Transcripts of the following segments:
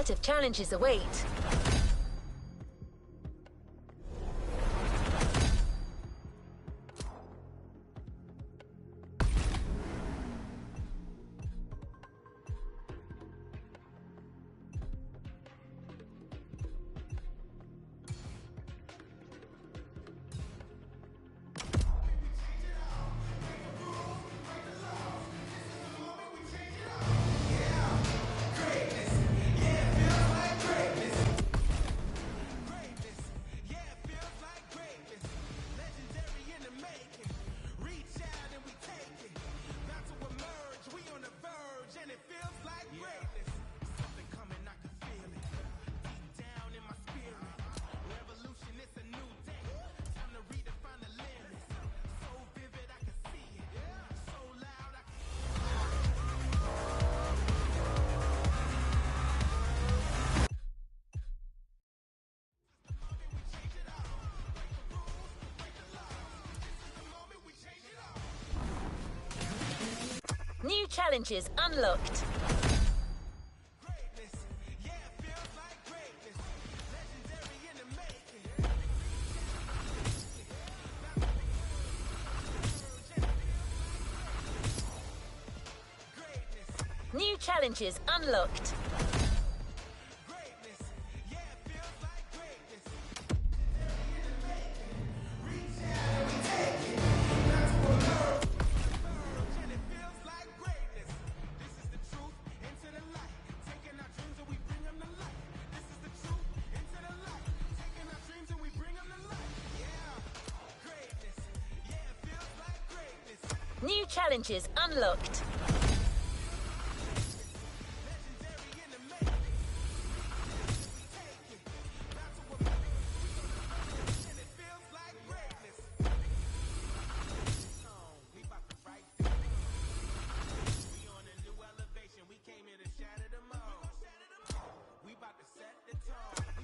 set of challenges await. New challenges unlocked. New challenges unlocked. New challenges unlocked.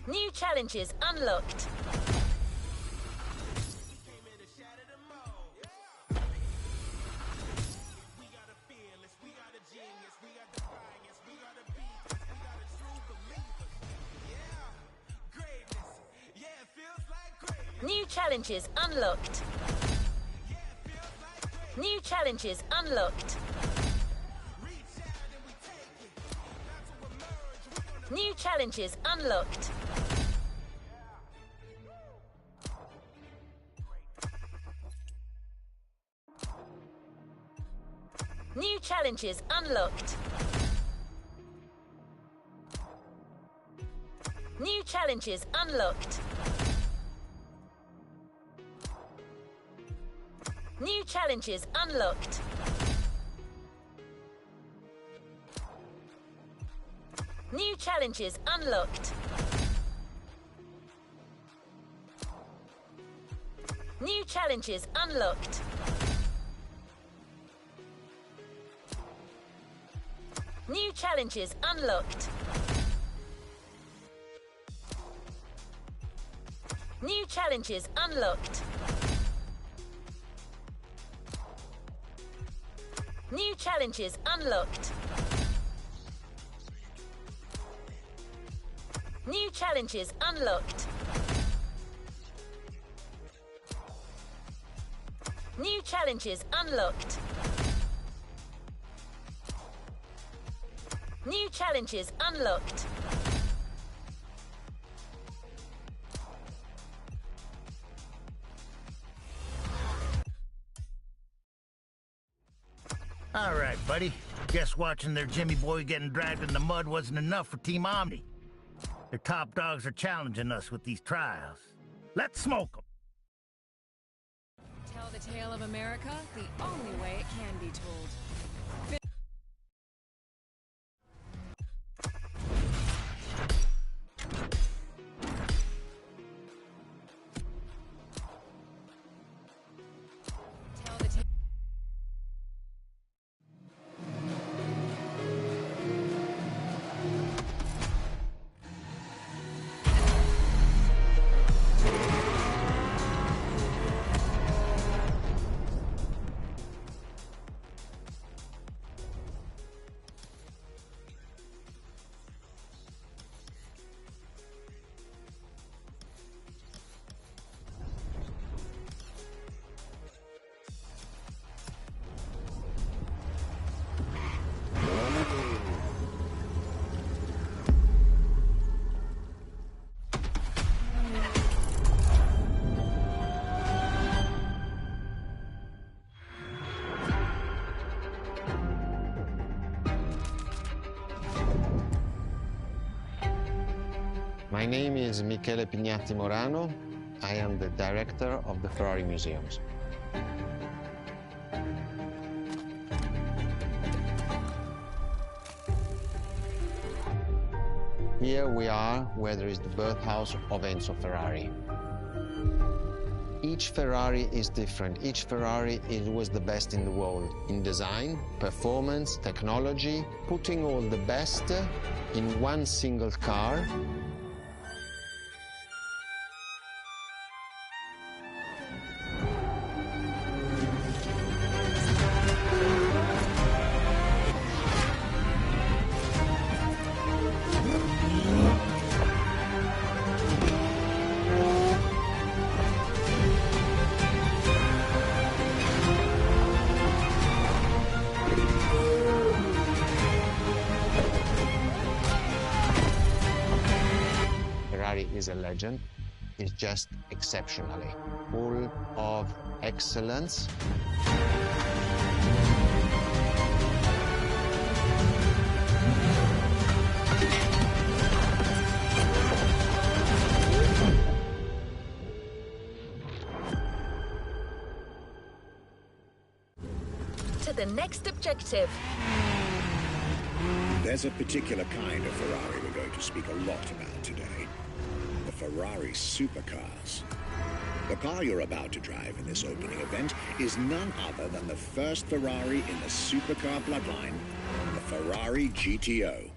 New challenges unlocked. New challenges unlocked. New challenges unlocked. New challenges unlocked. New challenges unlocked. New challenges unlocked. New challenges unlocked. New challenges unlocked. New challenges unlocked. New challenges unlocked. New challenges unlocked. New challenges unlocked. New challenges unlocked. New challenges unlocked. New challenges unlocked. All right, buddy. Guess watching their Jimmy boy getting dragged in the mud wasn't enough for Team Omni. Their top dogs are challenging us with these trials. Let's smoke them. Tell the tale of America the only way it can be told. My name is Michele Pignatti Morano. I am the director of the Ferrari Museums. Here we are where there is the birthhouse of Enzo Ferrari. Each Ferrari is different. Each Ferrari was the best in the world in design, performance, technology, putting all the best in one single car. Is a legend, is just exceptionally full of excellence. To the next objective. There's a particular kind of Ferrari we're going to speak a lot about today. The Ferrari supercars. The car you're about to drive in this opening event is none other than the first Ferrari in the supercar bloodline, the Ferrari GTO.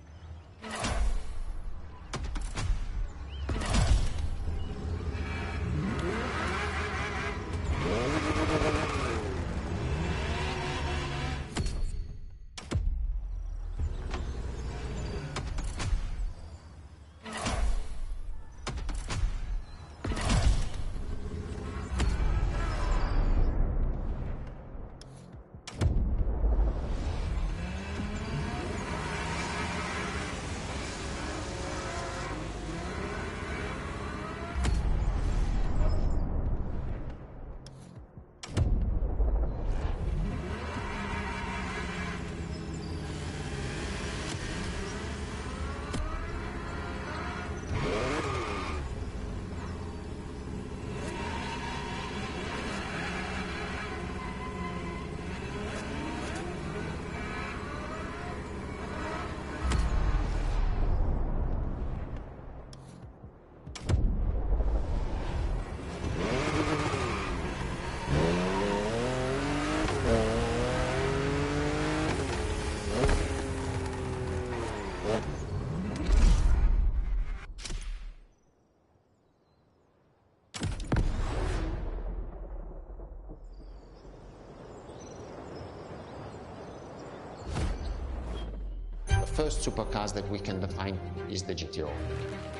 The first supercars that we can define is the GTO.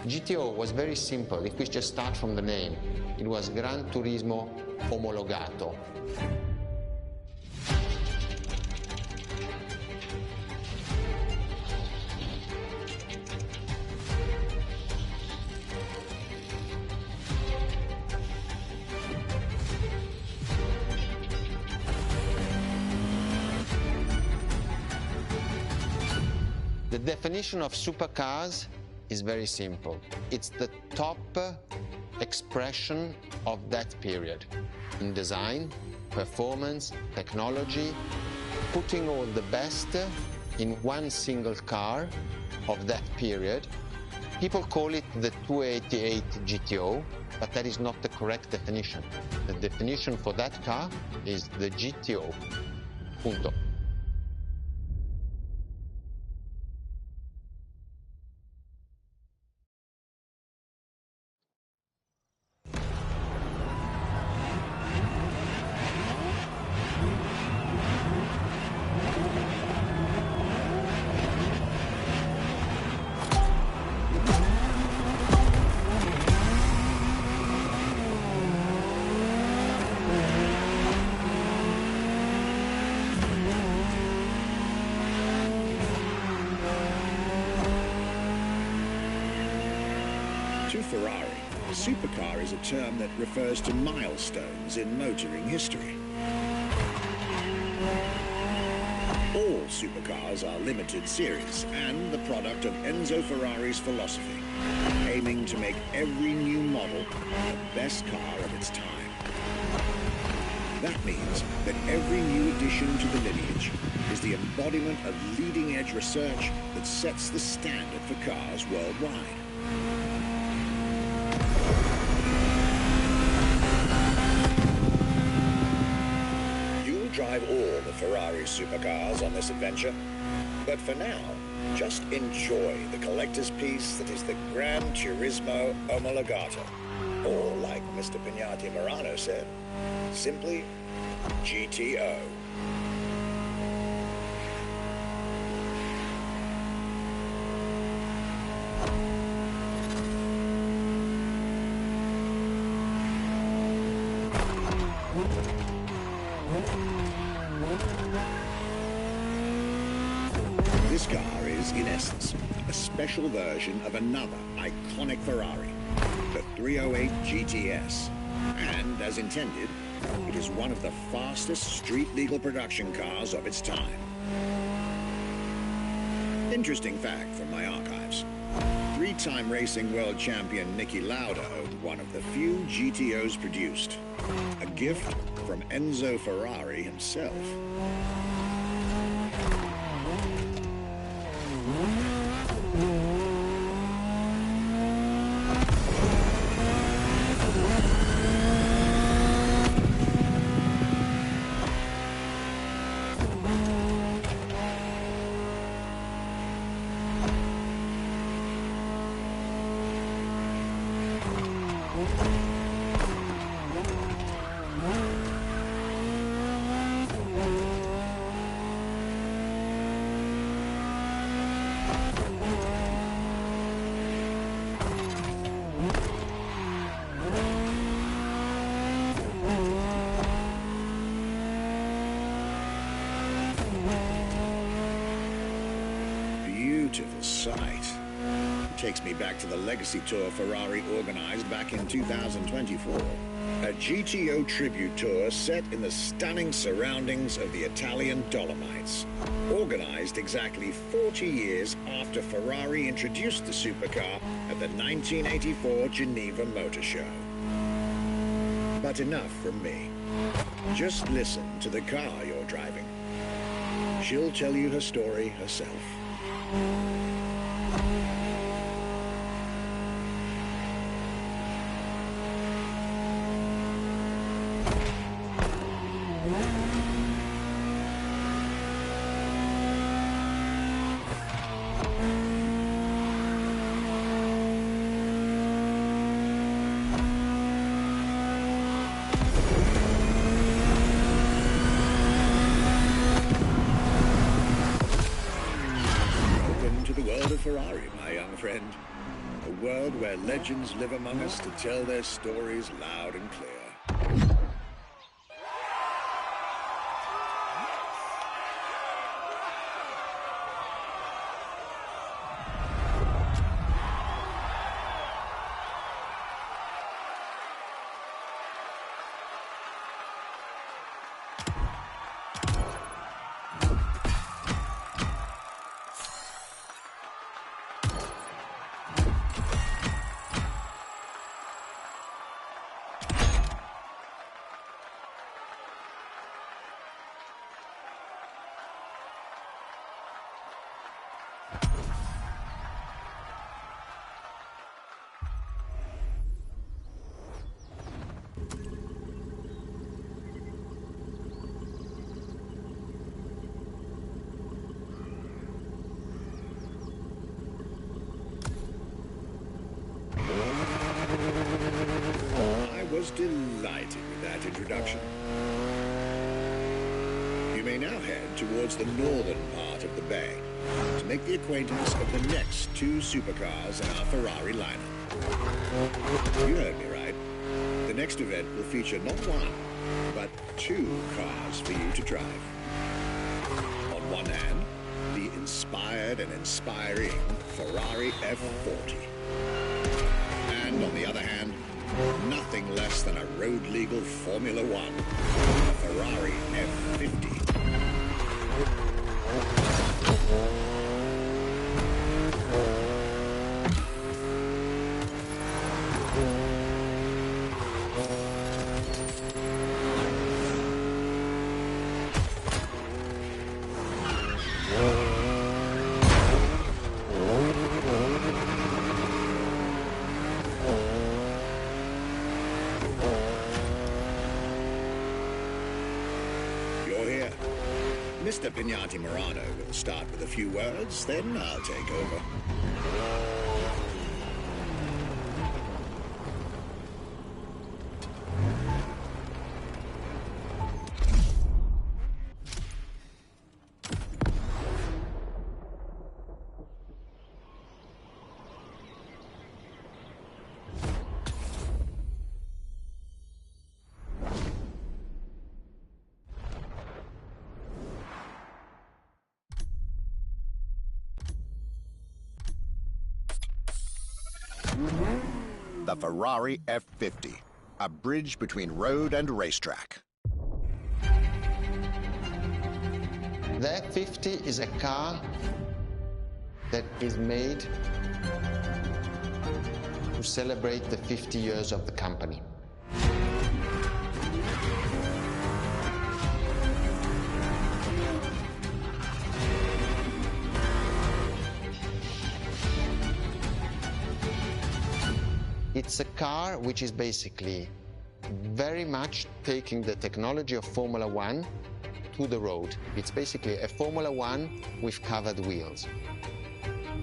GTO was very simple. If we just start from the name, it was Gran Turismo Omologato. The definition of supercars is very simple. It's the top expression of that period in design, performance, technology, putting all the best in one single car of that period. People call it the 288 GTO, but that is not the correct definition. The definition for that car is the GTO. Punto. To Ferrari, supercar is a term that refers to milestones in motoring history. All supercars are limited series and the product of Enzo Ferrari's philosophy, aiming to make every new model the best car of its time. That means that every new addition to the lineage is the embodiment of leading-edge research that sets the standard for cars worldwide. You'll drive all the Ferrari supercars on this adventure, but for now, just enjoy the collector's piece that is the Gran Turismo Omologato, or like Mr. Pignati Morano said, simply GTO. This car is, in essence, a special version of another iconic Ferrari, the 308 GTS. And, as intended, it is one of the fastest street-legal production cars of its time. Interesting fact from my archives. Three-time racing world champion Niki Lauda owned one of the few GTOs produced. A gift from Enzo Ferrari himself. Beautiful sight. Takes me back to the Legacy Tour Ferrari organized back in 2024. A GTO tribute tour set in the stunning surroundings of the Italian Dolomites. Organized exactly 40 years after Ferrari introduced the supercar at the 1984 Geneva Motor Show. But enough from me. Just listen to the car you're driving. She'll tell you her story herself. Ferrari, my young friend. A world where legends live among us to tell their stories loud and clear. I was delighted with that introduction. You may now head towards the northern part of the bay to make the acquaintance of the next two supercars in our Ferrari lineup. You heard me right. The next event will feature not one, but two cars for you to drive. On one hand, the inspired and inspiring Ferrari F40. And on the other hand, nothing less than a road-legal Formula One, a Ferrari F50. Mr. Pignati Morano will start with a few words, then I'll take over. The Ferrari F50, a bridge between road and racetrack. The F50 is a car that is made to celebrate the 50 years of the company. It's a car which is basically very much taking the technology of Formula One to the road. It's basically a Formula One with covered wheels.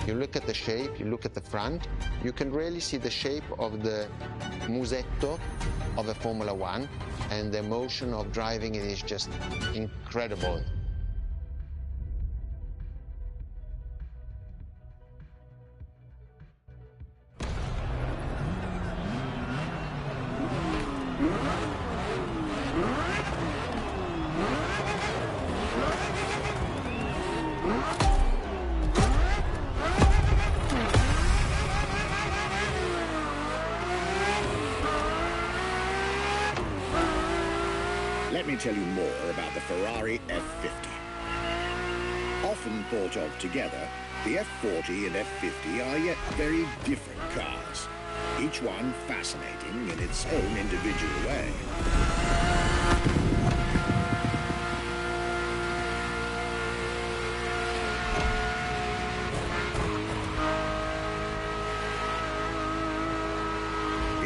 You look at the shape, you look at the front, you can really see the shape of the musetto of a Formula One, and the motion of driving it is just incredible. Let me tell you more about the Ferrari F50. Often thought of together, the F40 and F50 are yet very different cars, each one fascinating in its own individual way.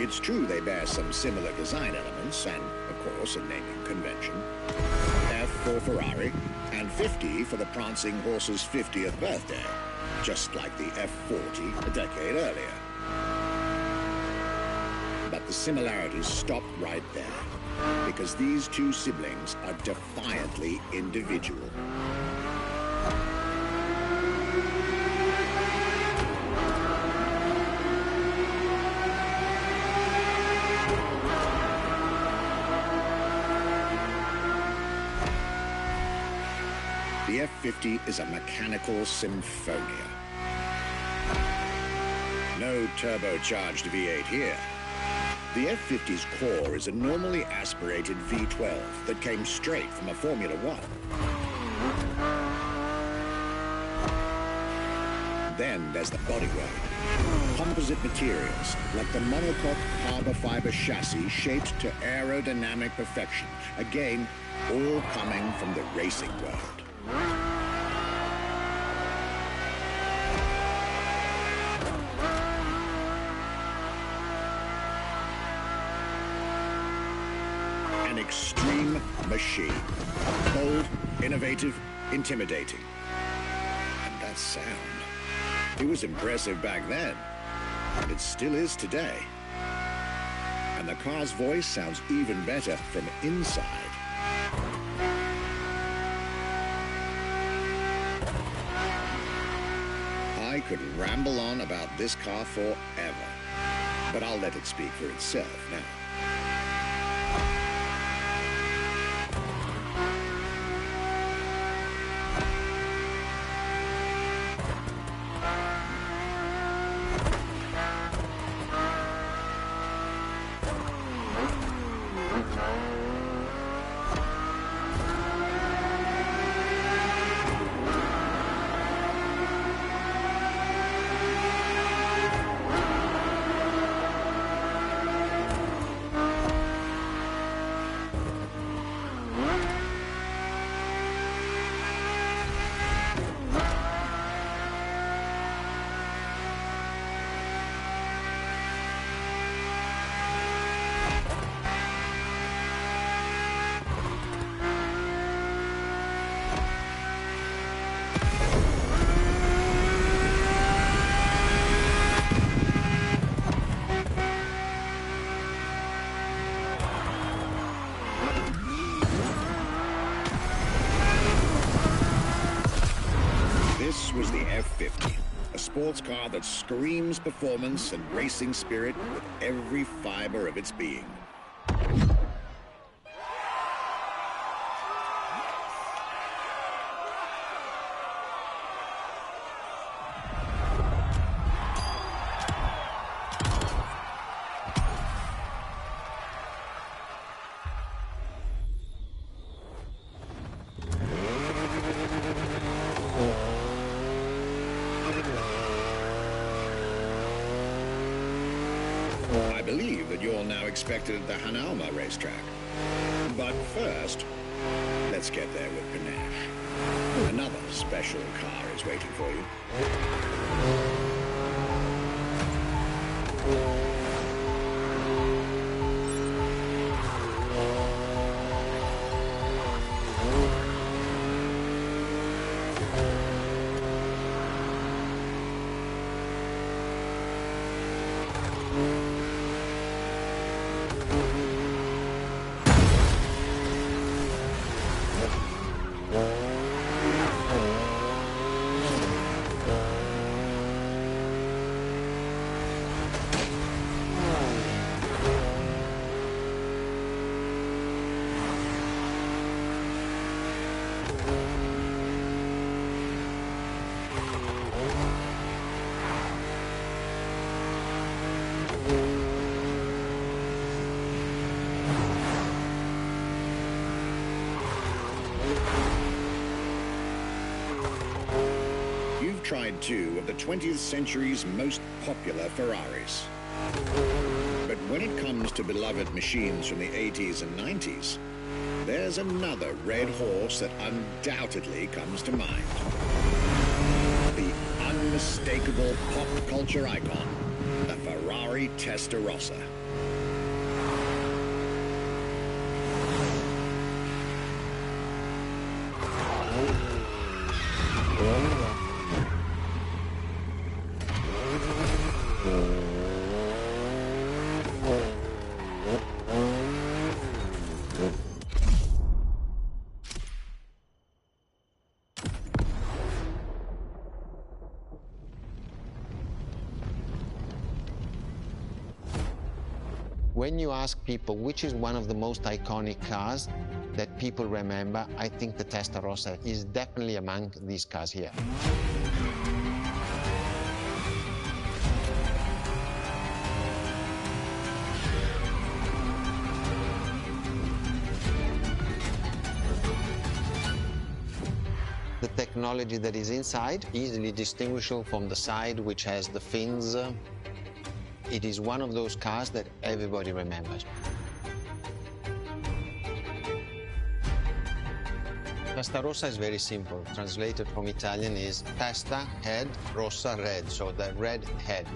It's true they bear some similar design elements and, of course, a naming convention. F for Ferrari and 50 for the prancing horse's 50th birthday, just like the F40 a decade earlier. But the similarities stop right there, because these two siblings are defiantly individual. The F50 is a mechanical symphonia. No turbocharged V8 here. The F50's core is a normally aspirated V12 that came straight from a Formula One. Then there's the bodywork. Composite materials, like the monocoque carbon fiber chassis shaped to aerodynamic perfection. Again, all coming from the racing world. An extreme machine. Bold, innovative, intimidating. And that sound. It was impressive back then, and it still is today. And the car's voice sounds even better from inside. I could ramble on about this car forever, but I'll let it speak for itself now. sports car that screams performance and racing spirit with every fiber of its being. I believe that you're now expected at the Hanalma racetrack. But first, let's get there with panache. Another special car is waiting for you. Tried two of the 20th century's most popular Ferraris. But when it comes to beloved machines from the 80s and 90s, there's another red horse that undoubtedly comes to mind. The unmistakable pop culture icon, the Ferrari Testarossa. When you ask people which is one of the most iconic cars that people remember, I think the Testarossa is definitely among these cars here. The technology that is inside, easily distinguishable from the side which has the fins. It is one of those cars that everybody remembers. Testarossa is very simple. Translated from Italian is testa, head, rossa, red, so the red head.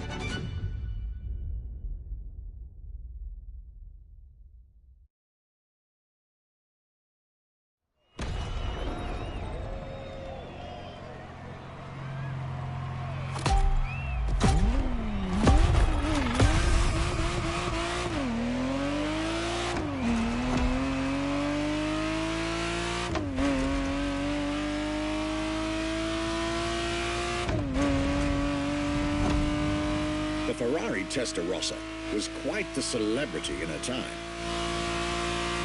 The Ferrari Testarossa was quite the celebrity in her time.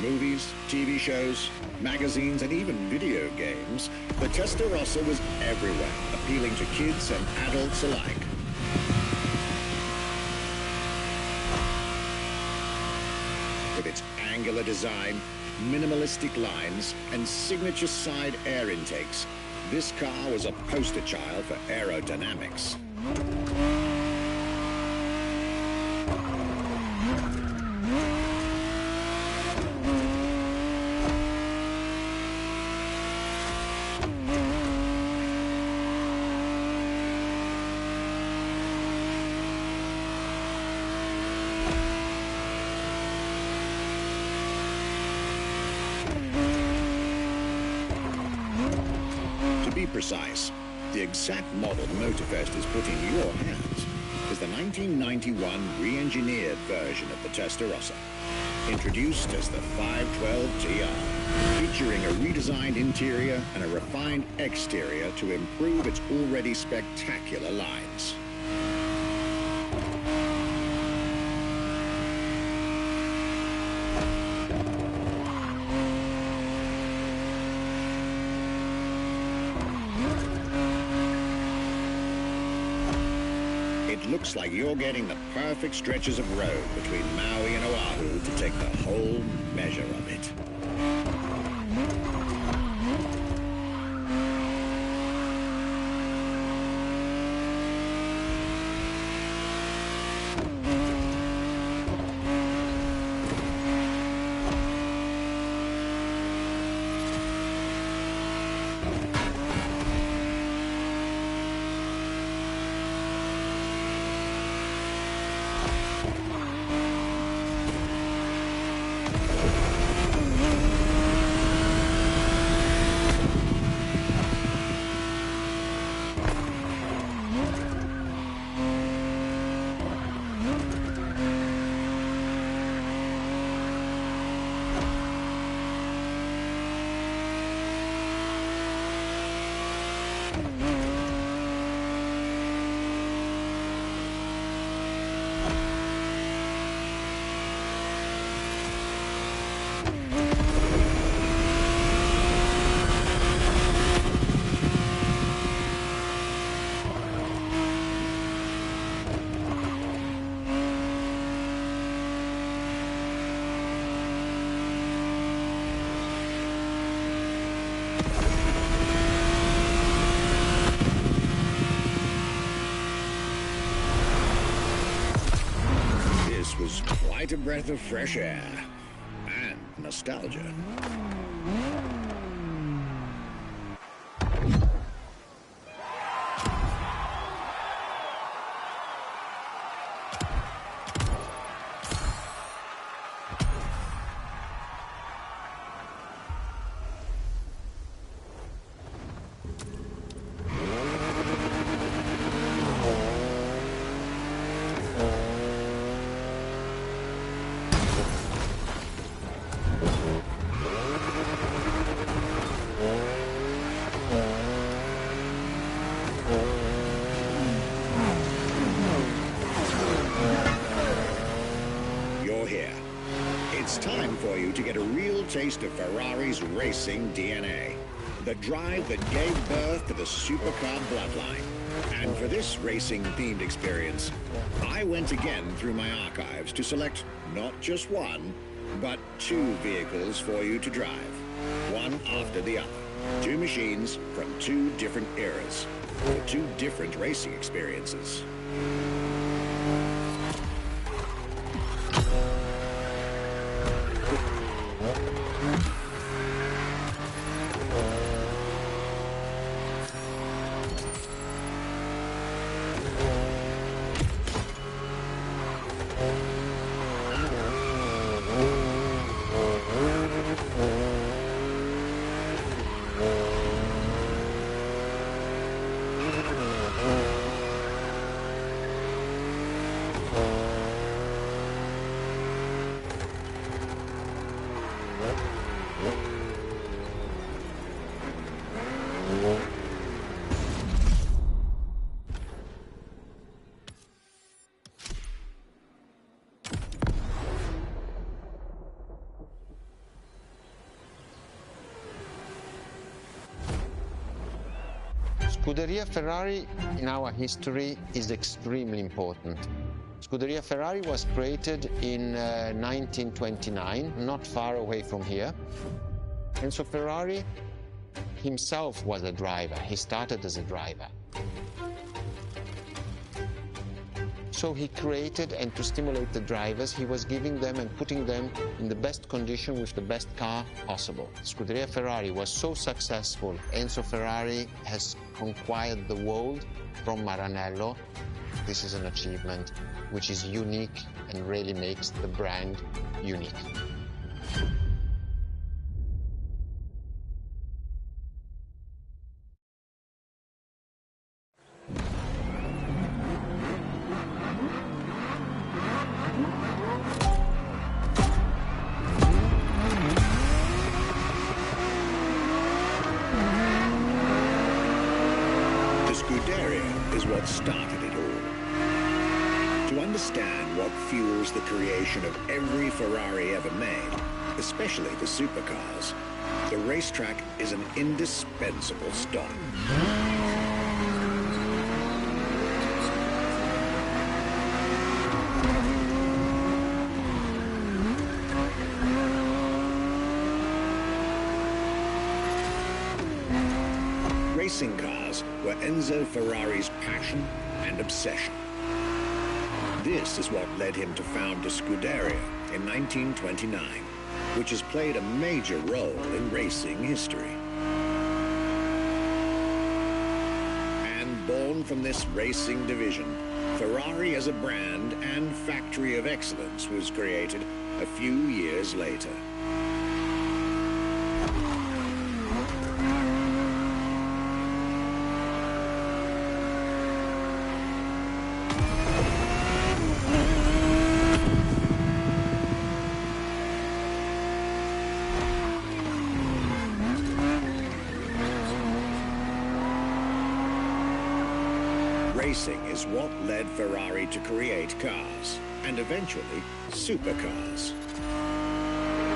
Movies, TV shows, magazines, and even video games, the Testarossa was everywhere, appealing to kids and adults alike. With its angular design, minimalistic lines, and signature side air intakes, this car was a poster child for aerodynamics. To be precise, the exact model Motorfest is putting in your hands is the 1991 re-engineered version of the Testarossa, introduced as the 512 TR. featuring a redesigned interior and a refined exterior to improve its already spectacular lines. It looks like you're getting the perfect stretches of road between Maui and Oahu to take the whole measure of it. Was quite a breath of fresh air and nostalgia. It's time for you to get a real taste of Ferrari's racing DNA. The drive that gave birth to the supercar bloodline. And for this racing-themed experience, I went again through my archives to select not just one, but two vehicles for you to drive, one after the other. Two machines from two different eras, for two different racing experiences. Scuderia Ferrari in our history is extremely important. Scuderia Ferrari was created in 1929, not far away from here. Enzo Ferrari himself was a driver. He started as a driver. So he created, and to stimulate the drivers, he was giving them and putting them in the best condition with the best car possible. Scuderia Ferrari was so successful. Enzo Ferrari has conquered the world from Maranello. This is an achievement which is unique and really makes the brand unique. what started it all. To understand what fuels the creation of every Ferrari ever made, especially the supercars, the racetrack is an indispensable stop. Racing cars were Enzo Ferrari's passion and obsession. This is what led him to found the Scuderia in 1929, which has played a major role in racing history. And born from this racing division, Ferrari as a brand and factory of excellence was created a few years later. Racing is what led Ferrari to create cars, and eventually, supercars.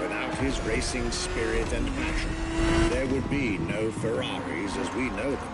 Without his racing spirit and passion, there would be no Ferraris as we know them.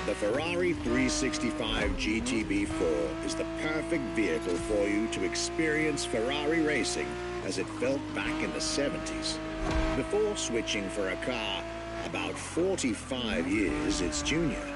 The Ferrari 365 GTB4 is the perfect vehicle for you to experience Ferrari racing as it felt back in the 70s, before switching for a car about 45 years its junior.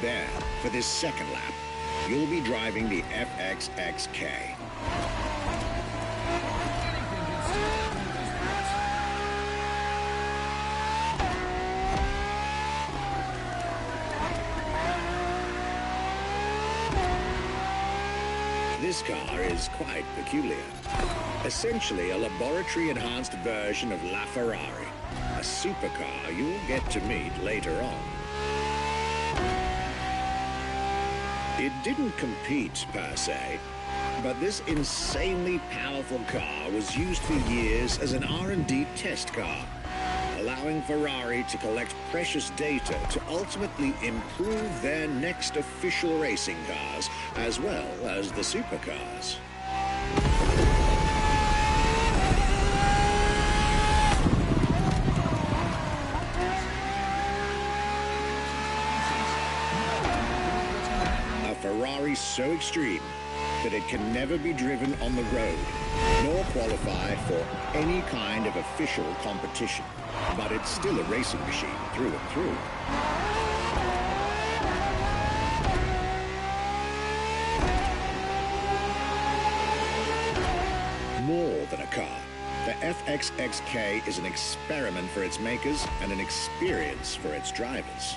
There, for this second lap, you'll be driving the FXXK. This car is quite peculiar. Essentially a laboratory-enhanced version of La Ferrari, a supercar you'll get to meet later on. It didn't compete, per se, but this insanely powerful car was used for years as an R&D test car, allowing Ferrari to collect precious data to ultimately improve their next official racing cars, as well as the supercars. Ferrari so extreme that it can never be driven on the road, nor qualify for any kind of official competition. But it's still a racing machine through and through. More than a car, the FXXK is an experiment for its makers and an experience for its drivers.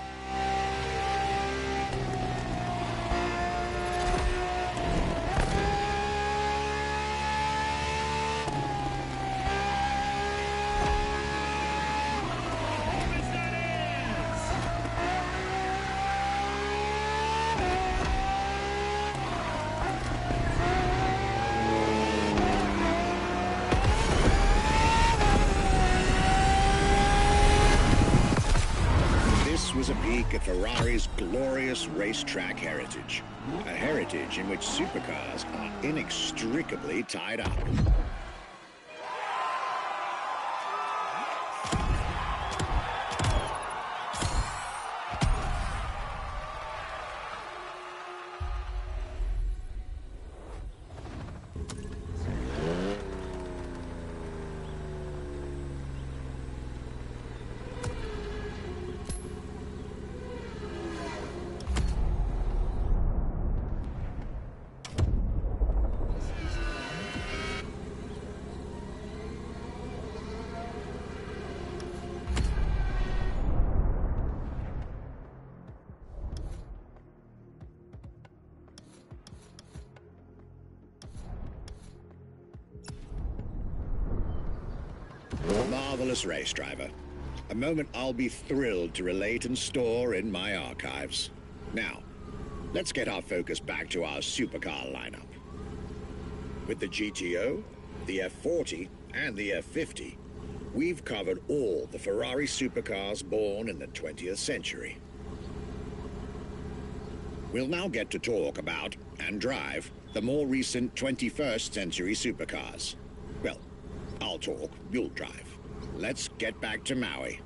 Was a peek at Ferrari's glorious racetrack heritage. A heritage in which supercars are inextricably tied up. marvelous race driver. A moment I'll be thrilled to relate and store in my archives. Now, let's get our focus back to our supercar lineup. With the GTO, the F40, and the F50, we've covered all the Ferrari supercars born in the 20th century. We'll now get to talk about, and drive, the more recent 21st century supercars. Well, I'll talk, you'll drive. Let's get back to Maui.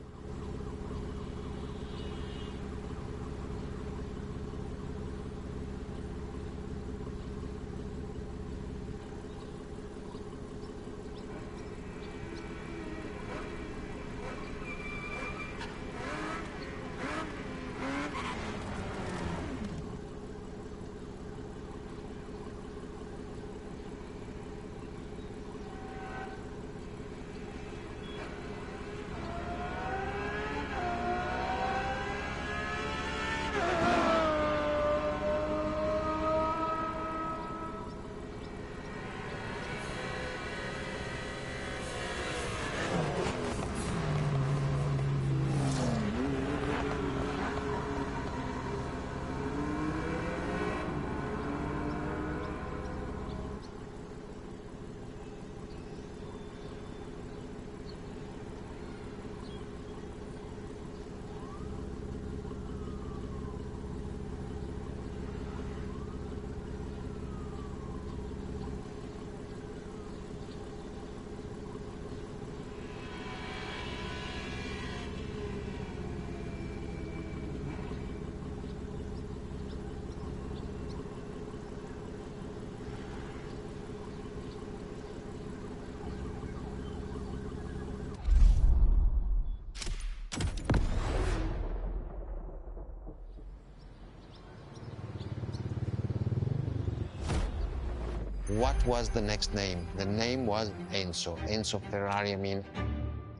What was the next name? The name was Enzo. Enzo Ferrari, I mean,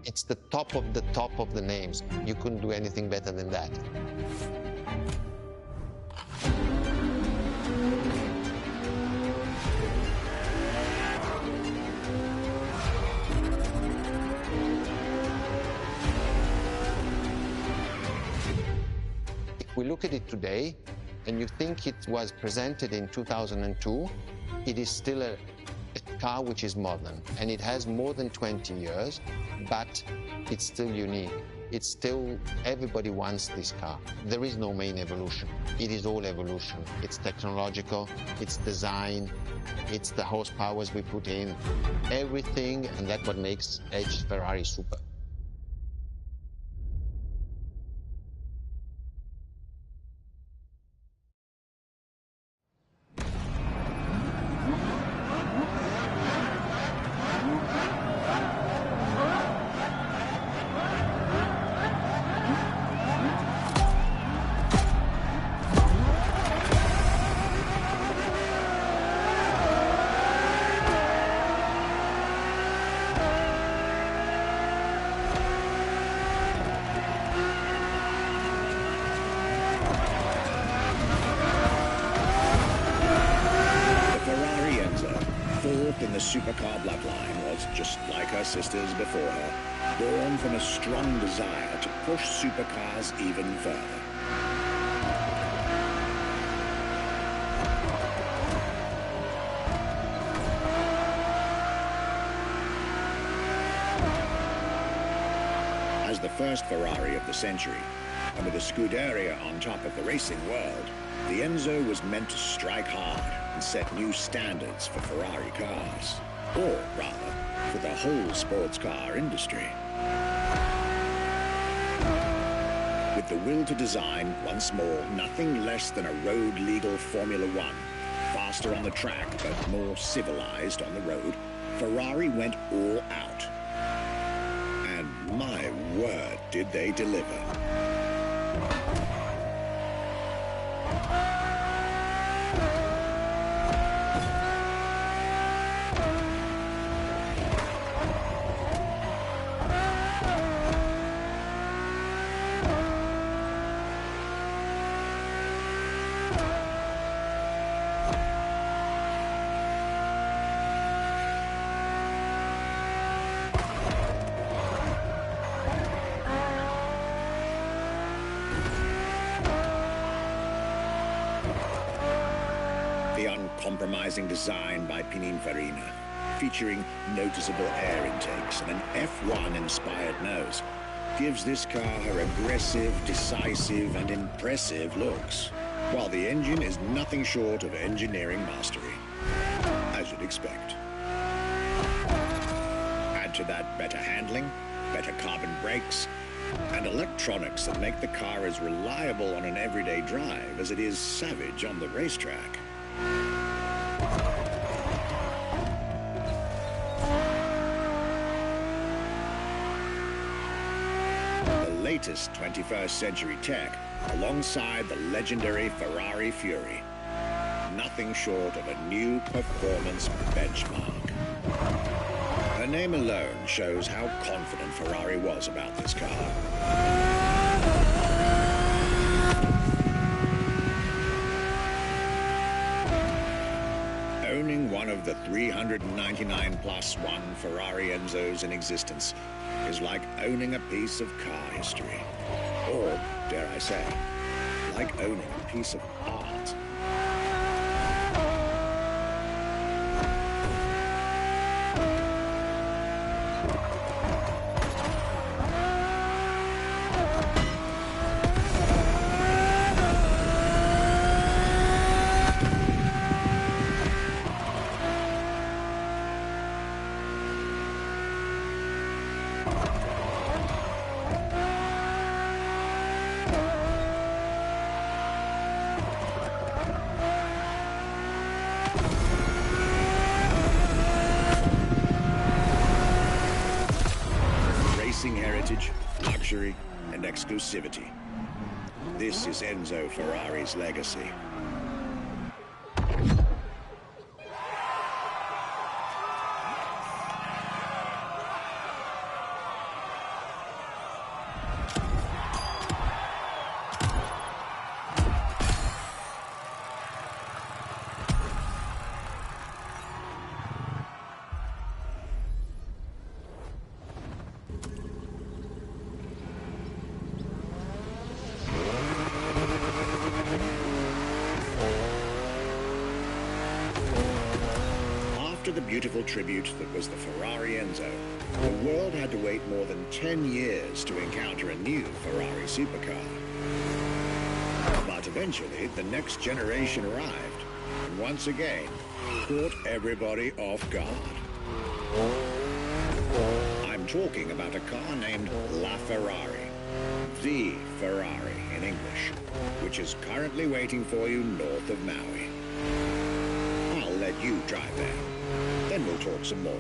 it's the top of the names. You couldn't do anything better than that. If we look at it today, and you think it was presented in 2002, it is still a car which is modern, and it has more than 20 years, but it's still unique. It's still, everybody wants this car. There is no main evolution. It is all evolution. It's technological, it's design, it's the horsepowers we put in, everything, and that's what makes H Ferrari super. In the supercar bloodline was just like her sisters before her, born from a strong desire to push supercars even further. As the first Ferrari of the century, and with a Scuderia on top of the racing world, the Enzo was meant to strike hard and set new standards for Ferrari cars, or rather, for the whole sports car industry. With the will to design, once more, nothing less than a road-legal Formula One, faster on the track but more civilized on the road, Ferrari went all out. And my word, did they deliver. uncompromising design by Pininfarina, featuring noticeable air intakes and an F1-inspired nose, gives this car her aggressive, decisive, and impressive looks, while the engine is nothing short of engineering mastery, as you'd expect. Add to that better handling, better carbon brakes, and electronics that make the car as reliable on an everyday drive as it is savage on the racetrack. The latest 21st century tech, alongside the legendary Ferrari Fury. Nothing short of a new performance benchmark. Her name alone shows how confident Ferrari was about this car. Owning one of the 399 plus one Ferrari Enzos in existence is like owning a piece of car history. Or, dare I say, like owning a piece of art. Heritage, luxury, and exclusivity. This is Enzo Ferrari's legacy. After the beautiful tribute that was the Ferrari Enzo, the world had to wait more than 10 years to encounter a new Ferrari supercar. But eventually, the next generation arrived, and once again, caught everybody off guard. I'm talking about a car named La Ferrari, the Ferrari in English, which is currently waiting for you north of Maui. I'll let you drive there. Then we'll talk some more.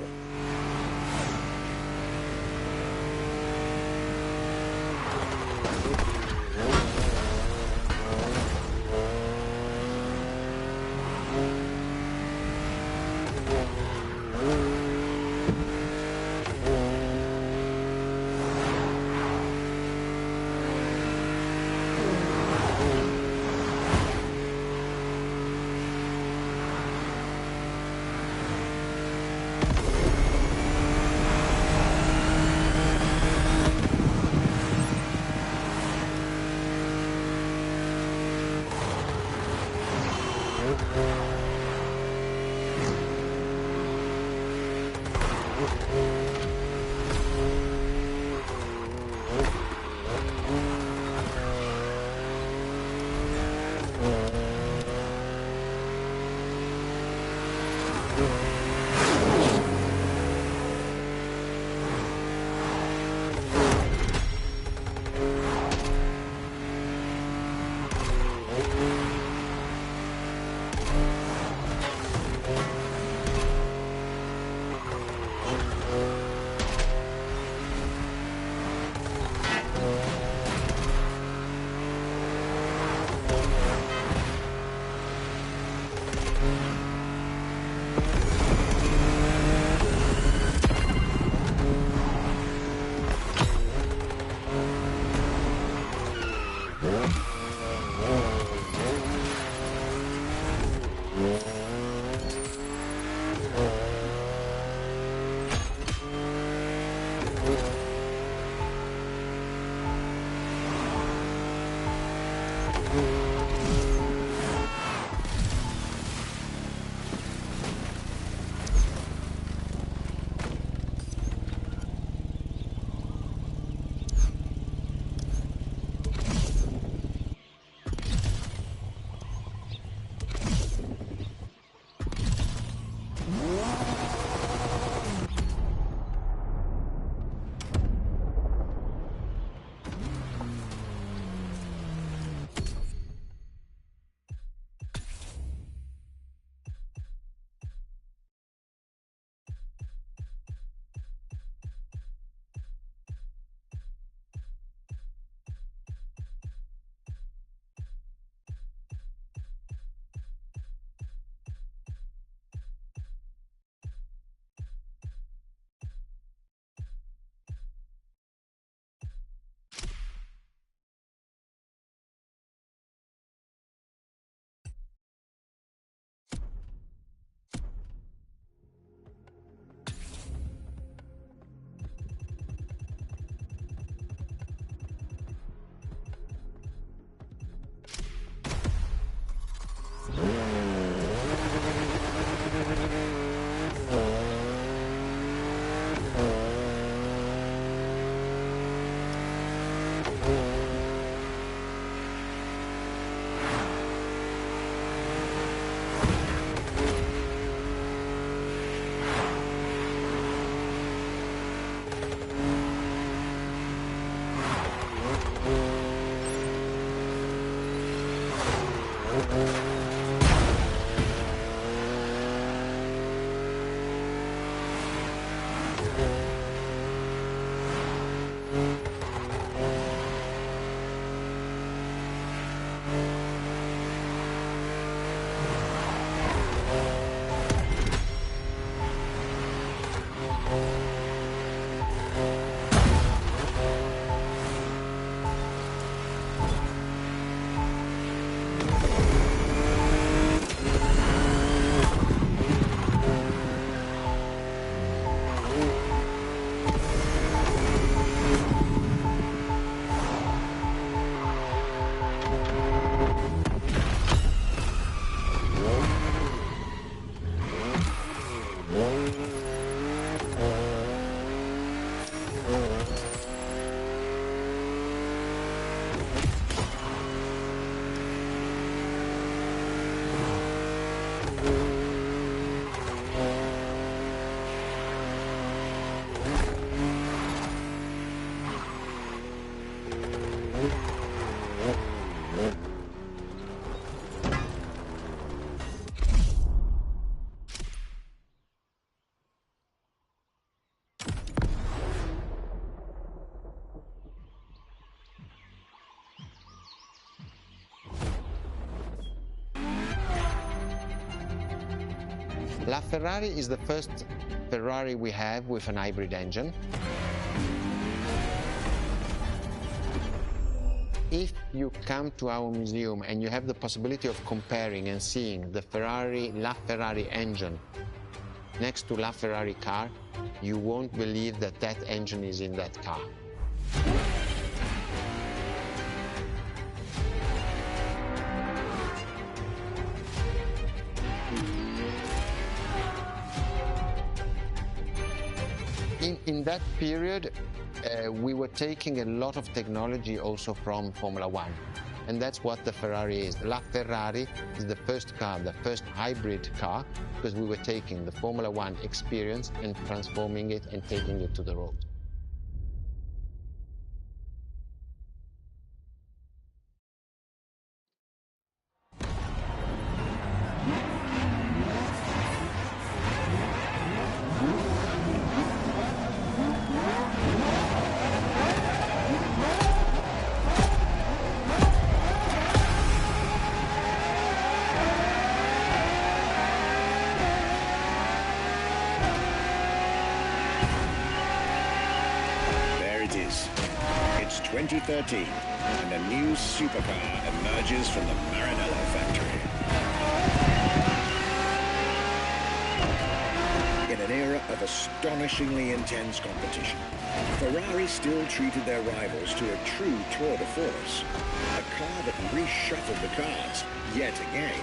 LaFerrari is the first Ferrari we have with an hybrid engine. If you come to our museum and you have the possibility of comparing and seeing the LaFerrari engine next to LaFerrari car, you won't believe that that engine is in that car. In that period, we were taking a lot of technology also from Formula One. And that's what the Ferrari is. LaFerrari is the first car, the first hybrid car, because we were taking the Formula One experience and transforming it and taking it to the road. It's 2013, and a new supercar emerges from the Maranello factory. In an era of astonishingly intense competition, Ferrari still treated their rivals to a true tour de force, a car that reshuffled the cards yet again.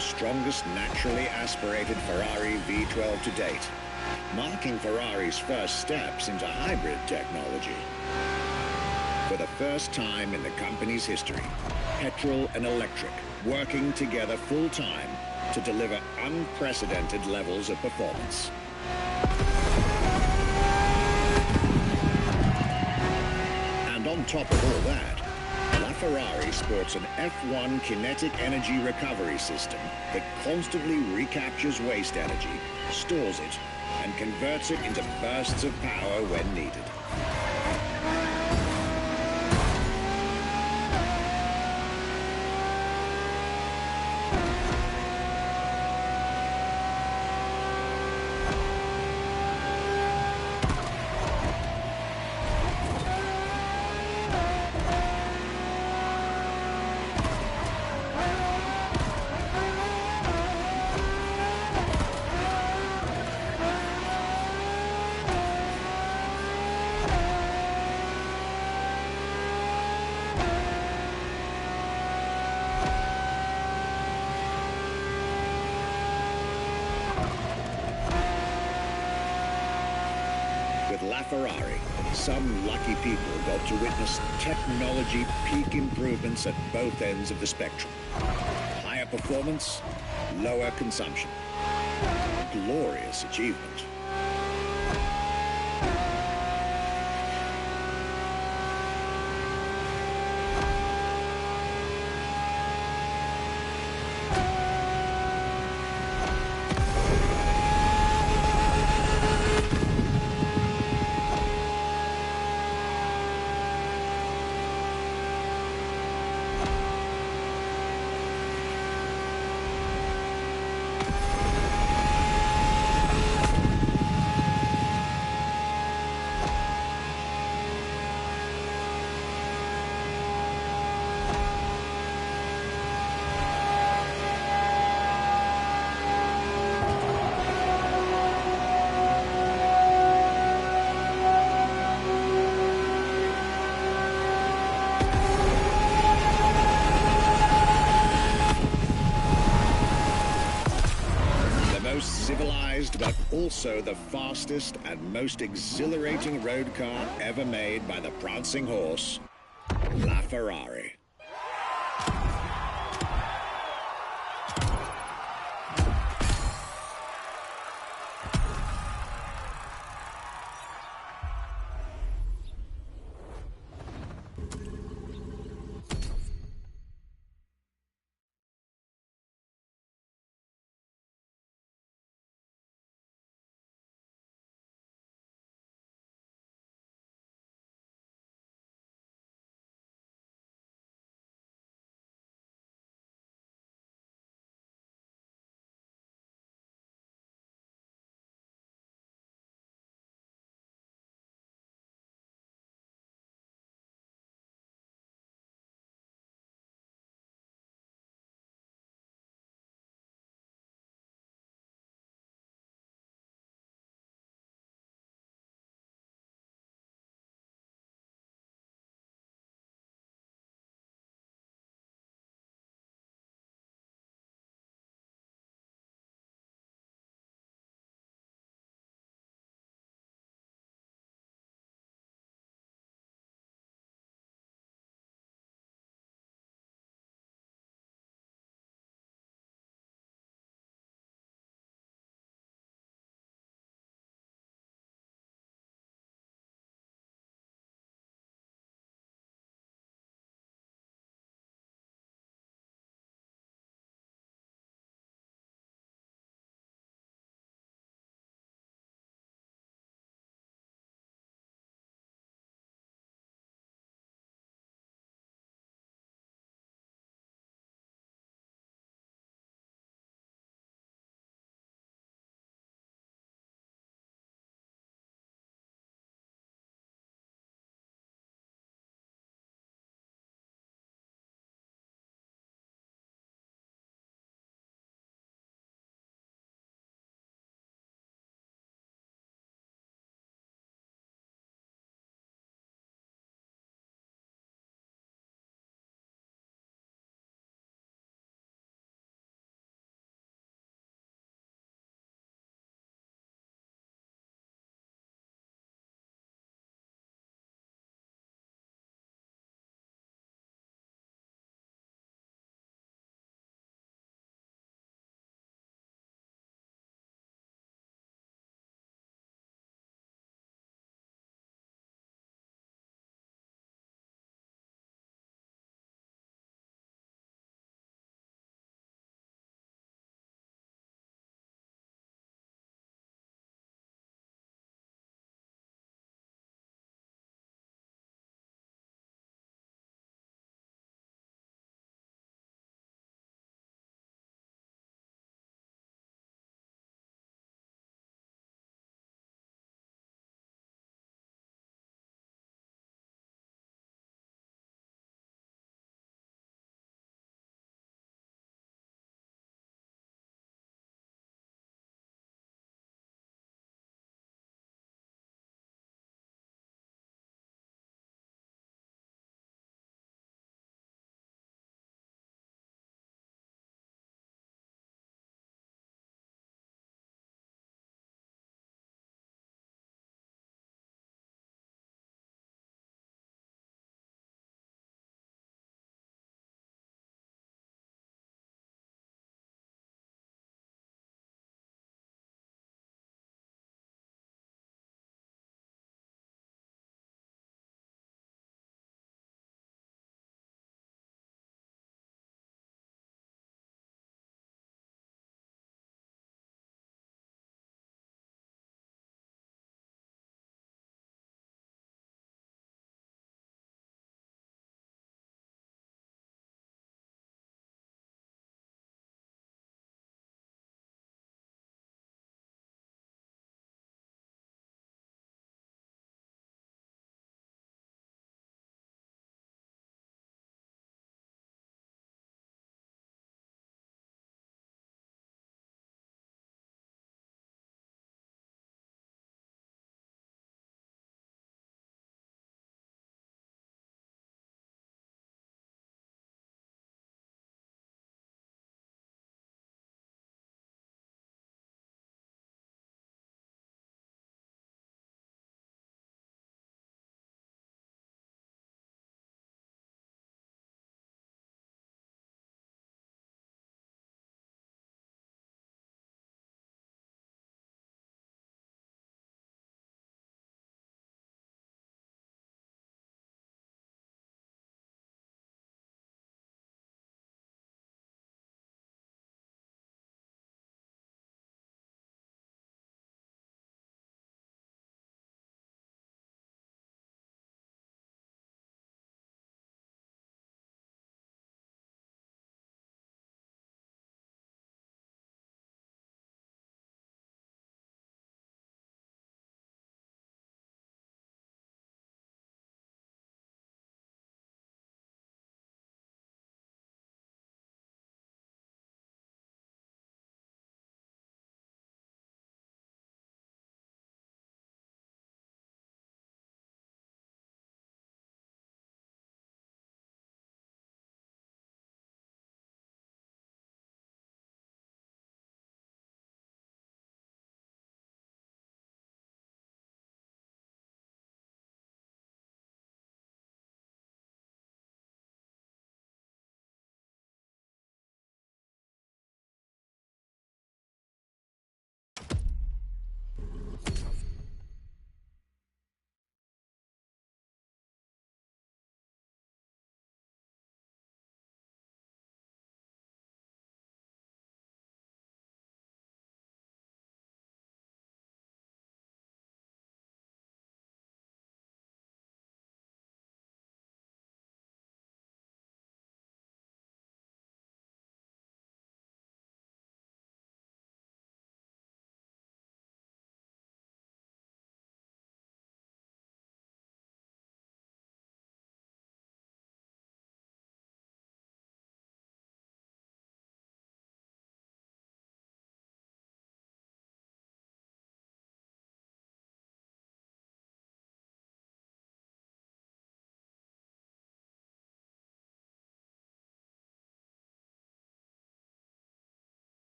Strongest naturally aspirated Ferrari V12 to date, marking Ferrari's first steps into hybrid technology. For the first time in the company's history, petrol and electric working together full-time to deliver unprecedented levels of performance. And on top of all that, LaFerrari sports an F1 kinetic energy recovery system that constantly recaptures waste energy, stores it, and converts it into bursts of power when needed. With LaFerrari, some lucky people got to witness technology peak improvements at both ends of the spectrum. Higher performance, lower consumption. Glorious achievement. Civilized, but also the fastest and most exhilarating road car ever made by the prancing horse, LaFerrari.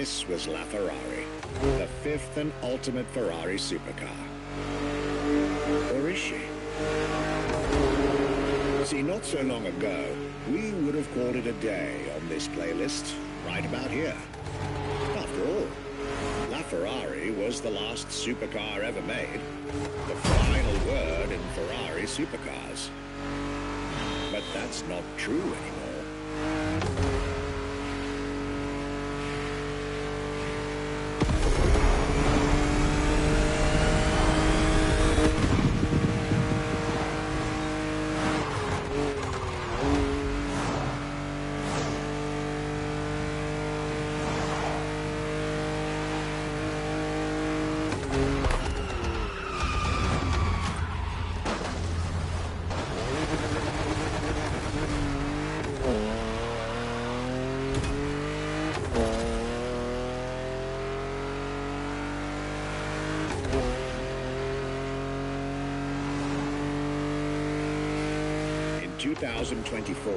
This was La Ferrari, the fifth and ultimate Ferrari supercar. Or is she? See, not so long ago, we would have called it a day on this playlist, right about here. After all, La Ferrari was the last supercar ever made, the final word in Ferrari supercars. But that's not true anymore. In 2024,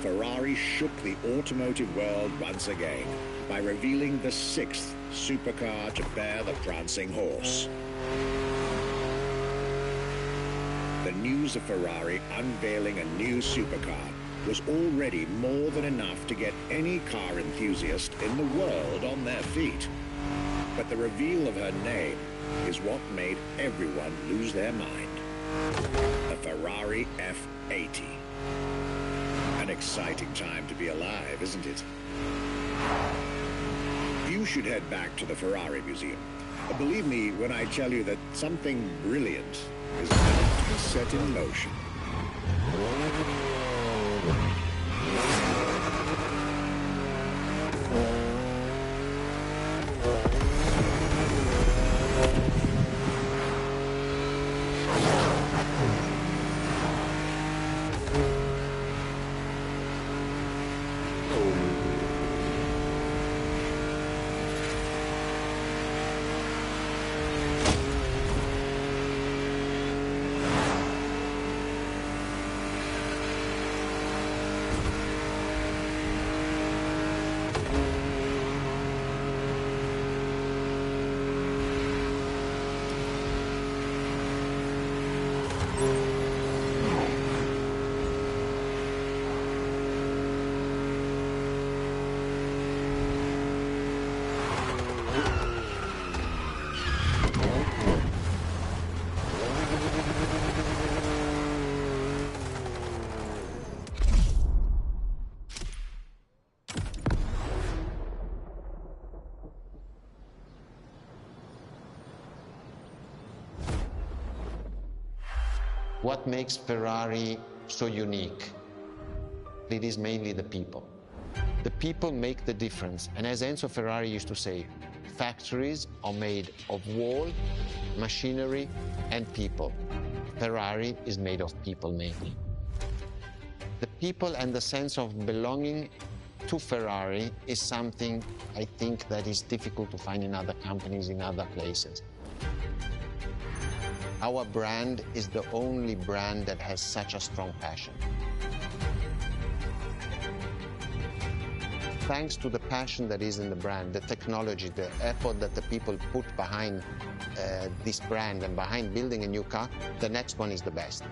Ferrari shook the automotive world once again by revealing the sixth supercar to bear the prancing horse. The news of Ferrari unveiling a new supercar was already more than enough to get any car enthusiast in the world on their feet. But the reveal of her name is what made everyone lose their mind. The Ferrari F80. An exciting time to be alive, isn't it? You should head back to the Ferrari Museum. Believe me when I tell you that something brilliant is about to be set in motion. What makes Ferrari so unique? It is mainly the people. The people make the difference. And as Enzo Ferrari used to say, factories are made of wall, machinery, and people. Ferrari is made of people mainly. The people and the sense of belonging to Ferrari is something I think that is difficult to find in other companies, in other places. Our brand is the only brand that has such a strong passion. Thanks to the passion that is in the brand, the technology, the effort that the people put behind this brand and behind building a new car, the next one is the best.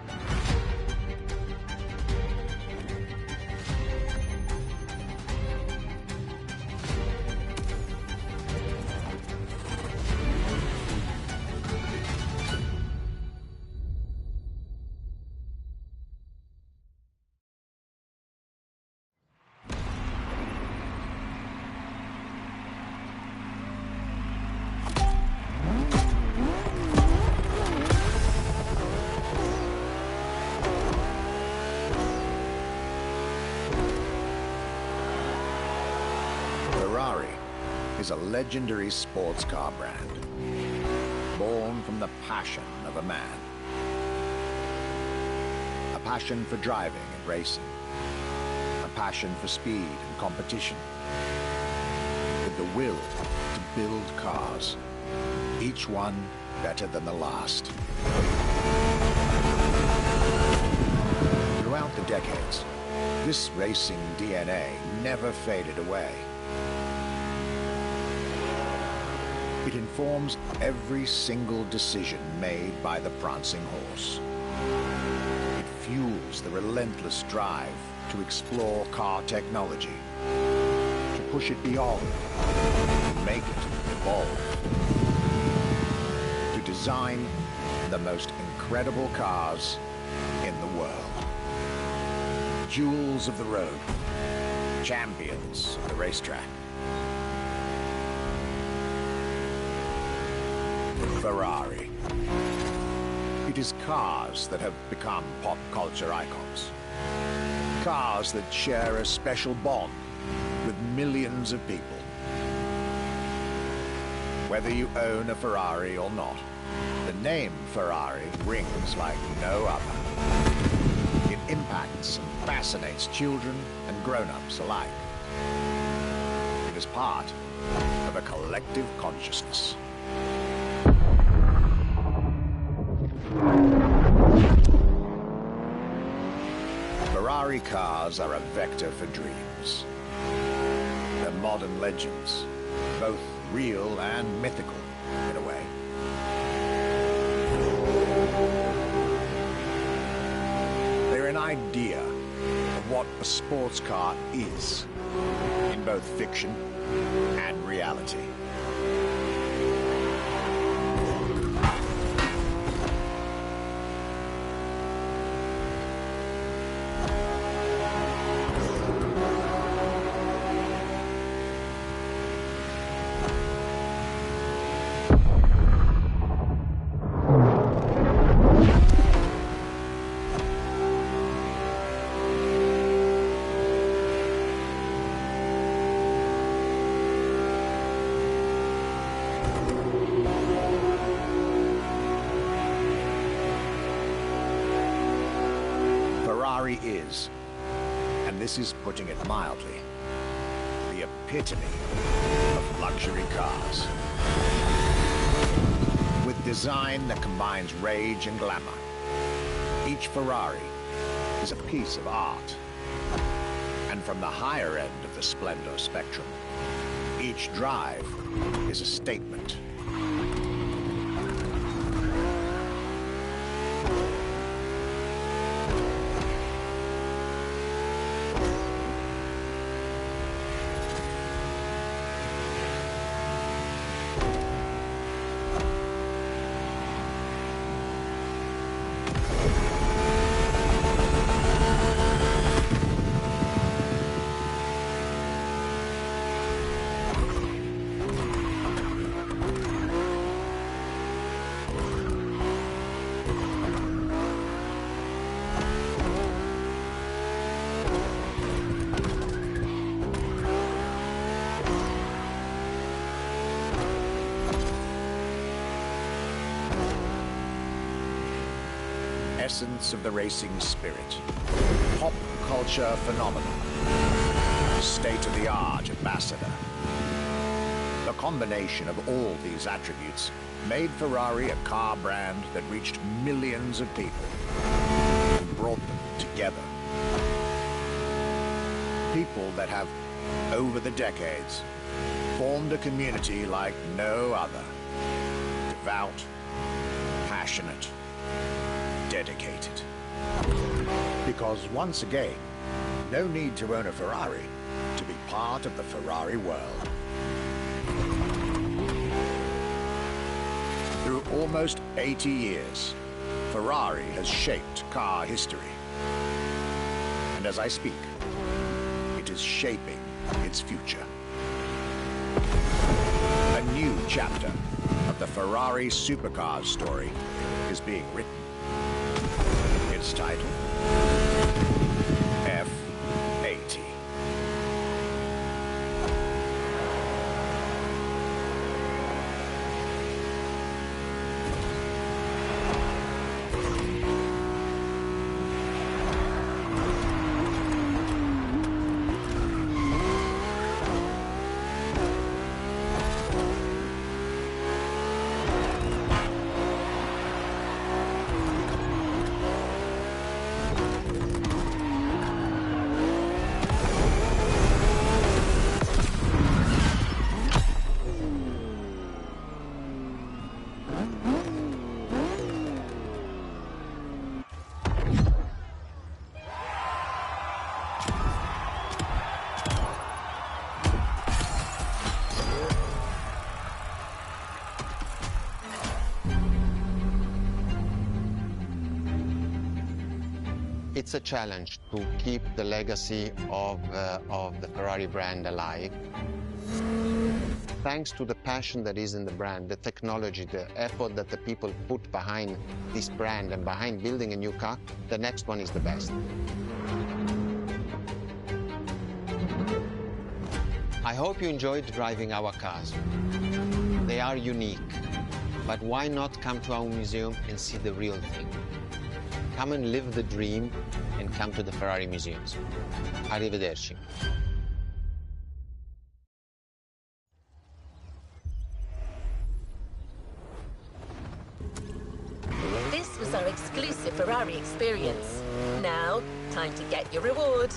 Ferrari is a legendary sports car brand, born from the passion of a man. A passion for driving and racing. A passion for speed and competition. With the will to build cars, each one better than the last. Throughout the decades, this racing DNA never faded away. informs every single decision made by the prancing horse. It fuels the relentless drive to explore car technology, to push it beyond, to make it evolve, to design the most incredible cars in the world. Jewels of the road, champions of the racetrack. Ferrari. It is cars that have become pop culture icons. Cars that share a special bond with millions of people. Whether you own a Ferrari or not, the name Ferrari rings like no other. It impacts and fascinates children and grown-ups alike. It is part of a collective consciousness. Ferrari cars are a vector for dreams. They're modern legends, both real and mythical, in a way. They're an idea of what a sports car is, in both fiction and reality. Ferrari is, and this is putting it mildly, the epitome of luxury cars. With design that combines rage and glamour, each Ferrari is a piece of art. And from the higher end of the splendor spectrum, each drive is a statement. Essence of the racing spirit, pop culture phenomenon, state-of-the-art ambassador. The combination of all these attributes made Ferrari a car brand that reached millions of people and brought them together. People that have, over the decades, formed a community like no other. Devout, passionate, dedicated. Because once again, no need to own a Ferrari to be part of the Ferrari world. Through almost 80 years, Ferrari has shaped car history. And as I speak, it is shaping its future. A new chapter of the Ferrari supercars story is being written. Its title, F80. It's a challenge to keep the legacy of the Ferrari brand alive. Thanks to the passion that is in the brand, the technology, the effort that the people put behind this brand and behind building a new car, the next one is the best. I hope you enjoyed driving our cars. They are unique, but why not come to our museum and see the real thing? Come and live the dream and come to the Ferrari museums. Arrivederci. This was our exclusive Ferrari experience. Now, time to get your reward.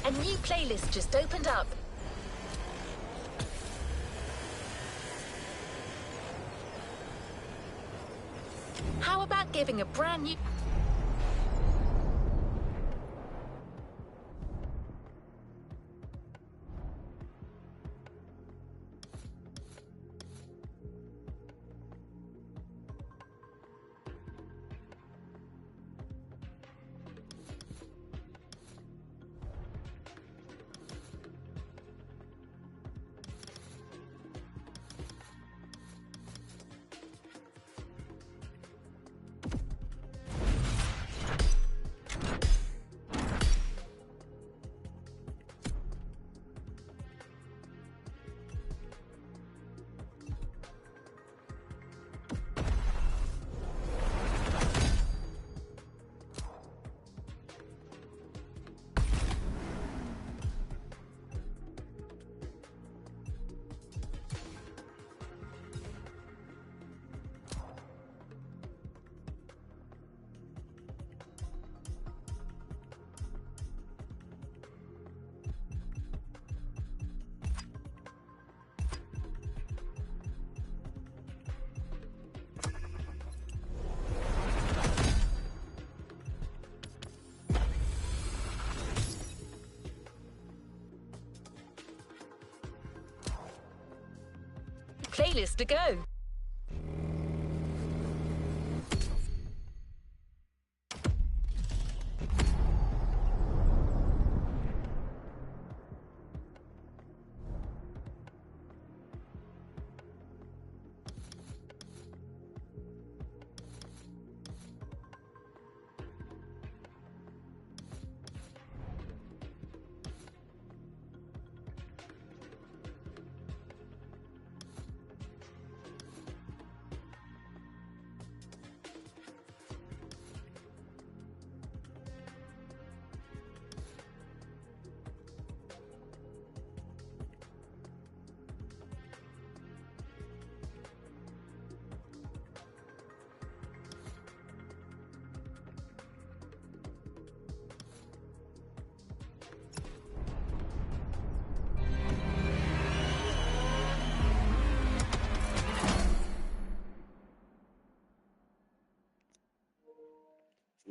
A new playlist just opened up. How about giving a brand new... Playlist to go.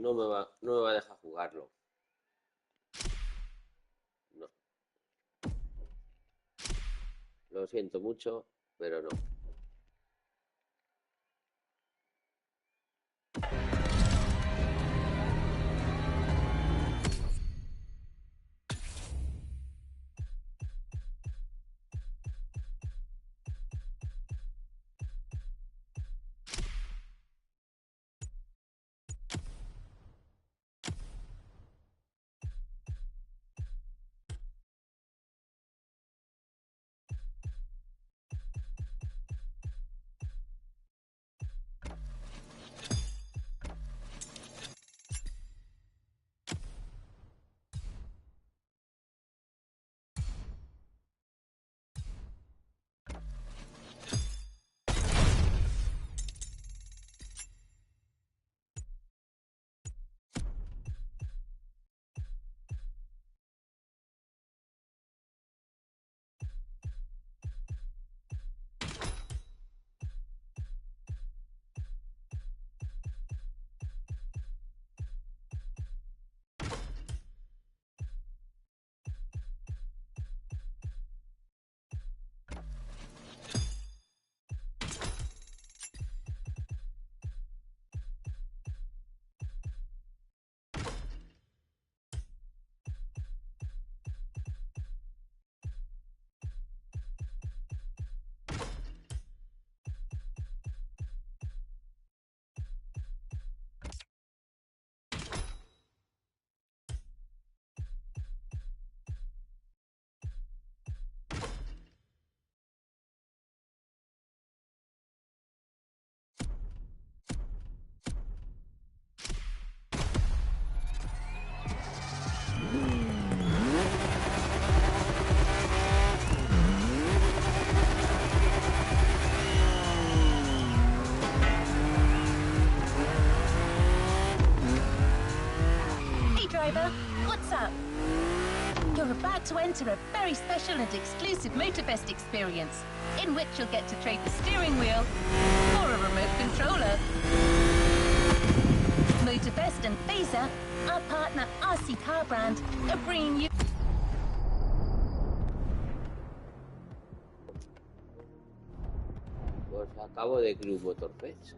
No me va a dejar jugarlo. No. Lo siento mucho, pero no. What's up? You're about to enter a very special and exclusive Motorfest experience, in which you'll get to trade the steering wheel for a remote controller. Motorfest and Phaser, our partner RC Car Brand, are bringing you... Pues acabo de Crew Motorfest.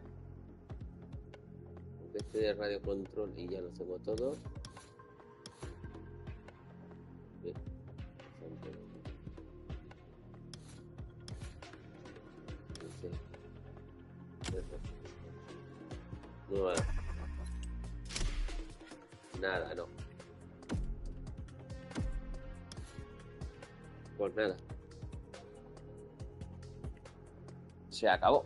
Aunque este de radio control y ya lo tengo todo. Bien. No, nada, no. Pues nada. Se acabó.